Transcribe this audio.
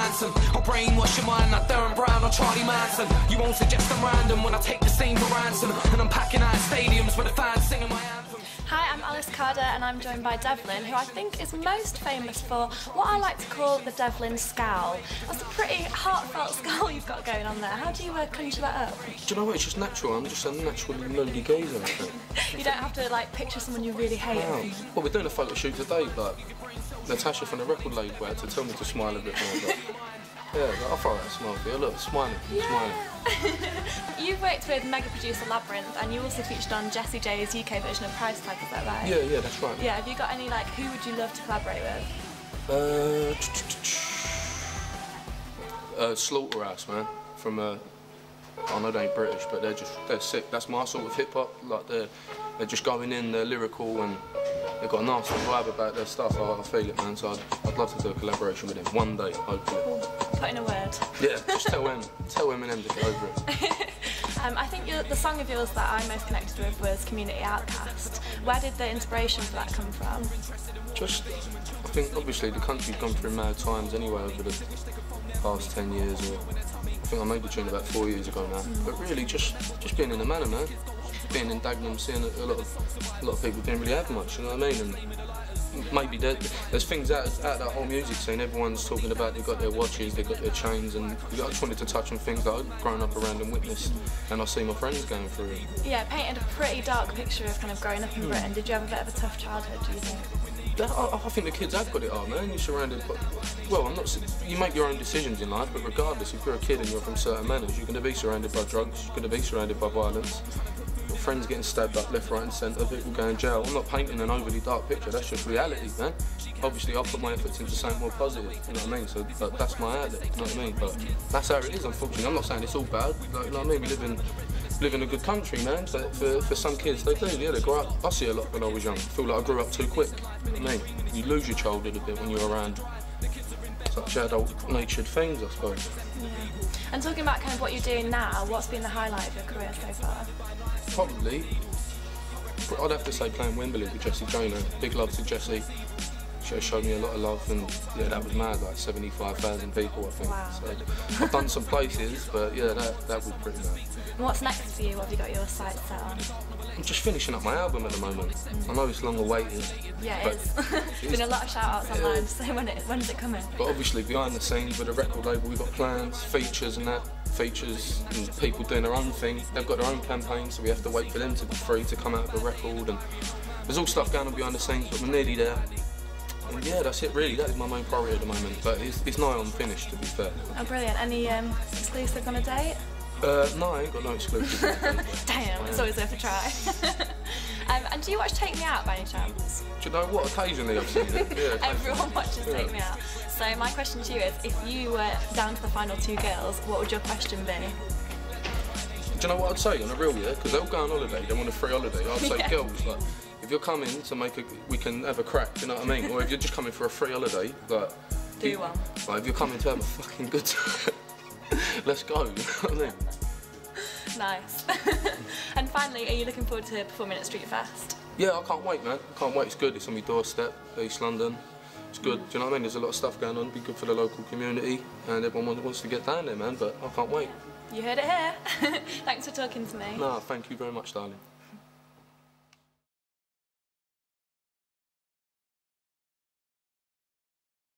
ransom. I'll brainwash your mind like Darren Brown or Charlie Manson. You won't suggest I'm random when I take the scene for ransom. And I'm packing out stadiums where the fans singing my anthem. Hi, I'm Alice Carter and I'm joined by Devlin, who I think is most famous for what I like to call the Devlin scowl. That's a pretty heartfelt scowl you've got going on there. How do you conjure that up? Do you know what, it's just natural. I'm just a naturally moody geezer, I think. You don't have to like picture someone you really hate. Wow. Well, we're doing a photo shoot today, but Natasha from the record label had to tell me to smile a bit more. But yeah, I'll throw out a smile for you. Look, smiling, smiling. You've worked with mega producer Labyrinth, and you also featured on Jessie J's UK version of Price Tag, is that right? Yeah, that's right. Yeah, have you got any, like, who would you love to collaborate with? Slaughterhouse, man. From I know they ain't British, but they're sick. That's my sort of hip hop. Like they're just going in, they're lyrical, and they've got a nasty vibe about their stuff. I feel it, man. So I'd love to do a collaboration with them one day, hopefully. Cool. Put in a word. Yeah, just tell Eminem to get over it. I think the song of yours that I most connected with was Community Outcast. Where did the inspiration for that come from? Just, I think obviously the country's gone through mad times anyway over the past 10 years. Or I think I made the tune about 4 years ago now. But really, just being in the manor, man. Being in Dagenham, seeing a lot of people didn't really have much, you know what I mean? And maybe there's things out that whole music scene. Everyone's talking about they've got their watches, they've got their chains, and I just wanted to touch on things that I've grown up around and witnessed, and I see my friends going through it. Yeah, it painted a pretty dark picture of kind of growing up in Britain. Did you have a bit of a tough childhood, do you think? I think the kids have got it hard, man. You're surrounded by, well, you make your own decisions in life, but regardless, if you're a kid and you're from certain manners, you're going to be surrounded by drugs, you're going to be surrounded by violence. Friends getting stabbed up left, right and centre, people going to jail. I'm not painting an overly dark picture, that's just reality, man. Obviously I'll put my efforts into something more positive, you know what I mean? So but that's my outlet, you know what I mean? But that's how it is, unfortunately. I'm not saying it's all bad, like, you know what I mean? We live in a good country, man, but for some kids they do, yeah, they grow up. I see a lot when I was young, I feel like I grew up too quick, you know what I mean? You lose your childhood a bit when you're around such adult-natured things, I suppose. Yeah. And talking about kind of what you're doing now, what's been the highlight of your career so far? Probably, I'd have to say playing Wembley with Jessie J. Big love to Jessie. She showed me a lot of love, and yeah, that was mad, like 75,000 people, I think. Wow. So I've done some places, but yeah, that was pretty mad. And what's next for you? What have you got your sights set on? I'm just finishing up my album at the moment. I know it's long awaited. Yeah, it is. There's been a lot of shout-outs online, so when's it coming? But obviously behind the scenes with the record label, we've got plans, features and that. Features and people doing their own thing. They've got their own campaign, so we have to wait for them to be free to come out with a record. And there's all stuff going on behind the scenes, but we're nearly there. And yeah, that's it really. That is my main priority at the moment. But it's nigh on finished, to be fair. Oh, brilliant. Any exclusives on a date? No, I ain't got no exclusives. Damn, it's always worth a try. And do you watch Take Me Out by any chance? Do you know what? Occasionally I've seen it. Yeah, everyone watches Take Me Out. So my question to you is, if you were down to the final two girls, what would your question be? Do you know what I'd say on a real, yeah? Because they'll go on holiday, they want a free holiday. I'd say, girls, like, if you're coming to we can have a crack, do you know what I mean? Or if you're just coming for a free holiday, like... Do one. Like, if you're coming to have a fucking good time, let's go, you know what I mean? Nice. And finally, are you looking forward to performing at Streetfest? Yeah, I can't wait, man. I can't wait. It's good. It's on my doorstep, East London. It's good. Do you know what I mean? There's a lot of stuff going on. It'd be good for the local community, and everyone wants to get down there, man. But I can't wait. You heard it here. Thanks for talking to me. No, thank you very much, darling.